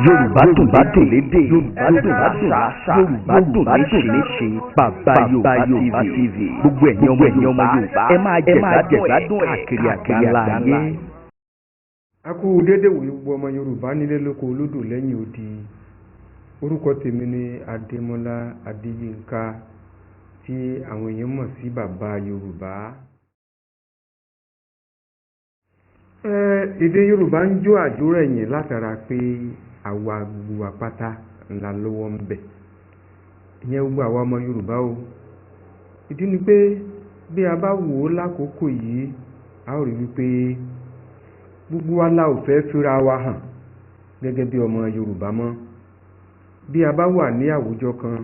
Yorùbá dùn lédè, Yorùbá dùn láṣà, Yorùbá dùn léṣe. Bàbá Yorùbá TV gbogbo ẹ̀yin ọmọ Yorùbá ẹ máa jẹ̀gbádùn káàkiri àgbáńlá ayé. A kú dédé wòye gbogbo ọmọ Yorùbá nílé lóko olódò lẹ́yìn odi. Orúkọ tèmi ni Adémọ́lá Adéyínká tí àwọn èèyàn mọ̀ sí bàbá Yorùbá. Èdè Yorùbá ń jó àjórẹ̀ yẹn látara pé àwa gbogbo àpáta ńlá lọ́wọ́ ń bẹ̀. Ìyẹn gbogbo àwa ọmọ Yorùbá o. Ìdí ni pé bí a bá wò ó lákòókò yìí a ó rí wípé gbogbo wa la ò fẹ́ fira wa hàn gẹ́gẹ́ bí ọmọ Yorùbá mọ́. Bí a bá wà ní àwùjọ kan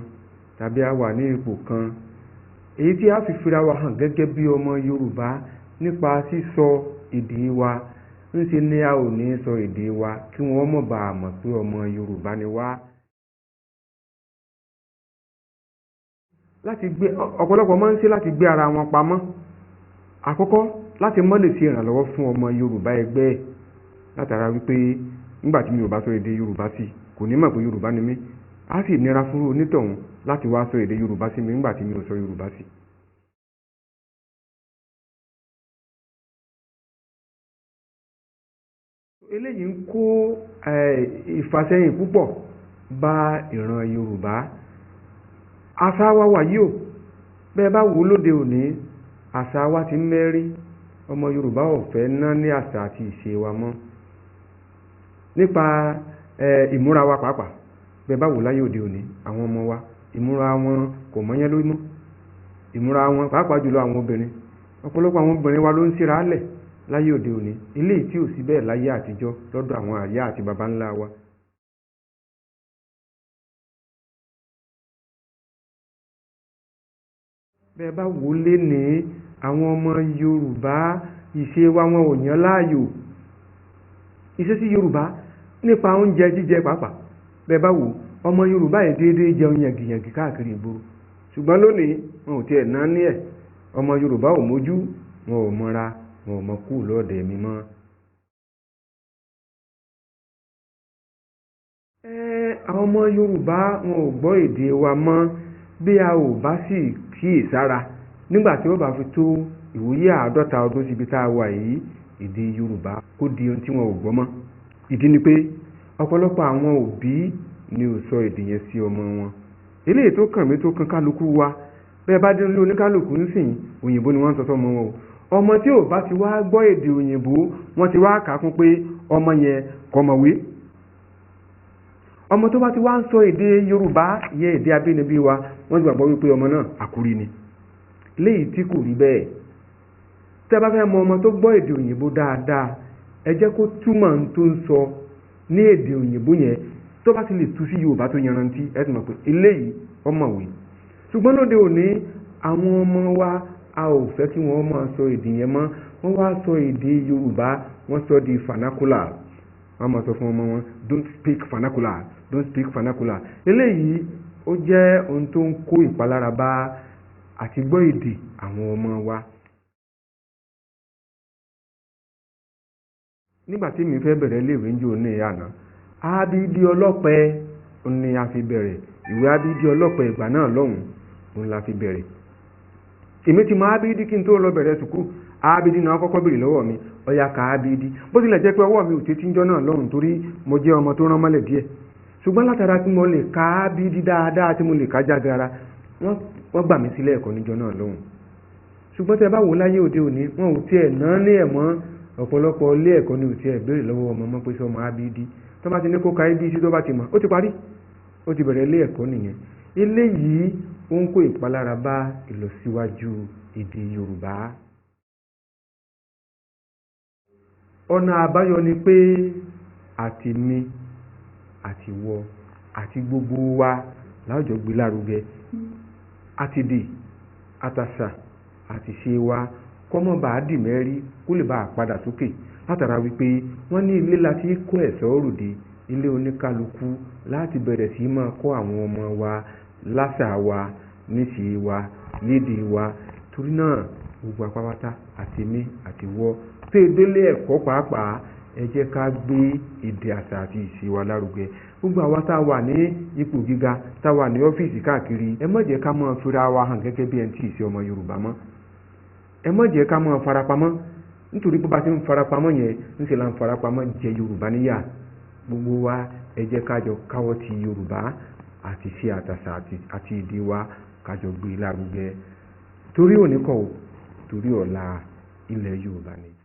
tàbí a wà ní ipò kan, èyí tí a fi fira wa hàn gẹ́gẹ́ bí ọmọ Yorùbá nípa sísọ èdè wa, ńṣe ni a ò ní sọ èdè wa kí wọ́n mọ̀ bá a mọ̀ pé ọmọ Yorùbá ni wá. Ọ̀pọ̀lọpọ̀ máa ń ṣe láti gbé ara wọn pamọ́. Àkọ́kọ́, láti mọ́ lè ṣe ìrànlọ́wọ́ fún ọmọ Yorùbá ẹgbẹ́ ẹ̀ látara wípé nígbà tí mi ò bá sọ èdè Yorùbá sí kò ní mọ̀ pé Yorùbá ni mí, á sì nira fún onítọ̀hún láti wá sọ èdè Yorùbá sí mi nígbà tí mi ò sọ Yorùbá sí. Eléyìí ń kó ìfàsẹ́yìn púpọ̀ bá ìran Yorùbá. Àṣà wa wà yìí o, bẹ́ẹ̀ bá wò lóde òní, àṣà wa ti mẹ́rí. Ọmọ Yorùbá ò fẹ́ ná ní àṣà àti ìṣe wa mọ́. Nípa ìmúra wa pàápàá, bẹ́ẹ̀ bá wò láyé òde òní, àwọn ọmọ wa ìmúra wọn kò mọ́yán lórí mọ́. Ìmúra wọn pàápàá jùlọ àwọn obìnrin, ọ̀pọ̀lọpọ̀ àwọn obìnrin wa ló ń síra lẹ̀ láyé òde òní, eléyìí tí ò sí bẹ́ẹ̀ láyé àtijọ́ lọ́dọ̀ àwọn àyà àti baba ńlá wa. Bẹ́ẹ̀ bá wò lé ní àwọn ọmọ Yorùbá, ìṣe wa wọn ò yàn láàyò. Ìṣesí Yorùbá nípa oúnjẹ jíjẹ pàápàá, bẹ́ẹ̀ bá wò ọmọ Yorùbá yìí déédéé jẹun yàngìyàngì káàkiri ìgboro, ṣùgbọ́n lónìí wọn ò tiẹ̀ náà ní ẹ̀. Ọmọ Yorùbá ò mójú, wọn ò mọra, wọn ò mọ kú lọ́ọ̀dẹ̀ mi mọ́. Àwọn ọmọ Yorùbá wọn ò gbọ́ èdè wa mọ́. Bí a ò bá sì kíyèsára, nígbà tí wọ́n bá fi tó ìwòye 50 ọdún síbi tá a wà yìí, èdè Yorùbá kó di ohun tí wọn ò gbọ́ mọ́. Ìdí ni pé ọ̀pọ̀lọpọ̀ àwọn òbí ni ò sọ èdè yẹn sí ọmọ wọn. Eléyìí tó kàn mí tó kan kálukú wa, bẹ́ẹ̀ bá dé nílé oníkálukú nísìnyí, òyìnbó ni wọ́n ń sọ sọ́mọ wọn o. Ọmọ tí ò bá ti wá gbọ́ èdè òyìnbó, wọ́n ti wá kà kún pé ọmọ yẹn kọ̀mọ̀wé. Ọmọ tó bá ti wá ń sọ èdè Yorùbá, yẹ èdè abínibí wa, wọ́n ti gbàgbọ́ wípé ọmọ náà àkúrí ni. Léyìí tí kò rí bẹ́ẹ̀. Tẹ́ bá fẹ́ mọ ọmọ tó gbọ́ èdè òyìnbó dáadáa, ẹ jẹ́ kó túmọ̀ ohun tó ń sọ ní èdè òyìnbó yẹn. Tó bá ti lè tú sí Yorùbá tó yanrantí, ẹ ti mọ̀ pé eléyìí ọmọwé. Ṣùgbọ́n lóde òní, àwọn ọmọ wa a ò fẹ́ kí wọ́n máa sọ èdè yẹn mọ́. Wọ́n wá sọ èdè Yorùbá, wọ́n sọ di vernacular. Wọ́n máa sọ fún ọmọ wọn, don't speak vernacular, don't speak vernacular. Eléyìí ó jẹ́ ohun tó ń kó ìpalára bá àti gbọ́ èdè àwọn ọmọ wa. Nígbà tí mi fẹ́ bẹ̀rẹ̀ iléèwé ń jò ní àná, Abídí Ọlọ́pẹ ni a fi bẹ̀rẹ̀. Ìwé Abídí Ọlọ́pẹ ìgbà náà lọ́hùn òun la fi bẹ̀rẹ̀. Èmi ti mọ Abídí kí n tó lọ bẹ̀rẹ̀ sùkúù. Abídí náà kọ́kọ́ béèrè lọ́wọ́ mi, ọya ka Abídí. Bó tilẹ̀ jẹ́ pé ọwọ́ mi ò tètè ń jọ náà lọ́hùn torí mo jẹ́ ọmọ tó rán mọ́lẹ̀ díẹ̀. Ṣùgbọ́n látara tí mo lè ka Abídí dáadáa, tí mo lè ka jágara, wọ́n gbà mí sílé ẹ̀kọ́ níjọ náà lọ́hùn. Ṣùgbọ́n tẹ́ bá wò láyé òde òní, wọn ò tiẹ̀ náà ní ẹ̀mọ́. Ọ̀pọ̀lọpọ̀ ilé ẹ̀kọ́ ni ò tiẹ̀ béèrè lọ́wọ́ ọmọ mọ́ pé sọmọ Abídí. Tó bá ti ní kó ka ABC tó bá ti mọ̀, ó ti parí. Ó ti bẹ̀rẹ̀ ilé ẹ̀kọ́ nìyẹn. Eléyìí ó ń kó ìpalára bá ìlọsíwájú èdè Yorùbá. Ọ̀nà àbáyọ ni pé àti mi àti wọ àti gbogbo wa láwùjọ gbé lárugẹ. Àtìdè àtàṣà àti ṣe wa kọ́mọ́ bá dì mẹ́rí kó lè bá a padà sókè látara wípé wọ́n ní ilé láti kó ẹ̀ṣọ́ òrùdé, ilé oníkálukú láti bẹ̀rẹ̀ sí máa kọ́ àwọn ọmọ wa láṣà wa, níṣe wa, lédè wa. Torí náà gbogbo àpápátá àti mi àti wọ tó délé ẹ̀kọ́ pàápàá ẹ jẹ́ ká gbé èdè àṣà àti ìṣe wa lárugẹ. Gbogbo àwa tá a wà ní ipò gíga, tá a wà ní ọ́fíìsì káàkiri, ẹ má jẹ́ ká máa fira wa hàn gẹ́gẹ́ bí ẹni tí ì ṣe ọmọ Yorùbá mọ́. Ẹ má jẹ́ ká máa farapamọ́, nítorí pé bá ti ń farapamọ́ yẹn ń ṣe là ń farapamọ́ jẹ Yorùbá níyà. Gbogbo wa ẹ jẹ́ ká jọ káwọ́ ti Yorùbá àti ṣe àtàṣà àti èdè wa ká jọ gbé lárugẹ. Torí òní kọ́ ò, torí ọ̀la ilẹ̀ Yorùbá ni.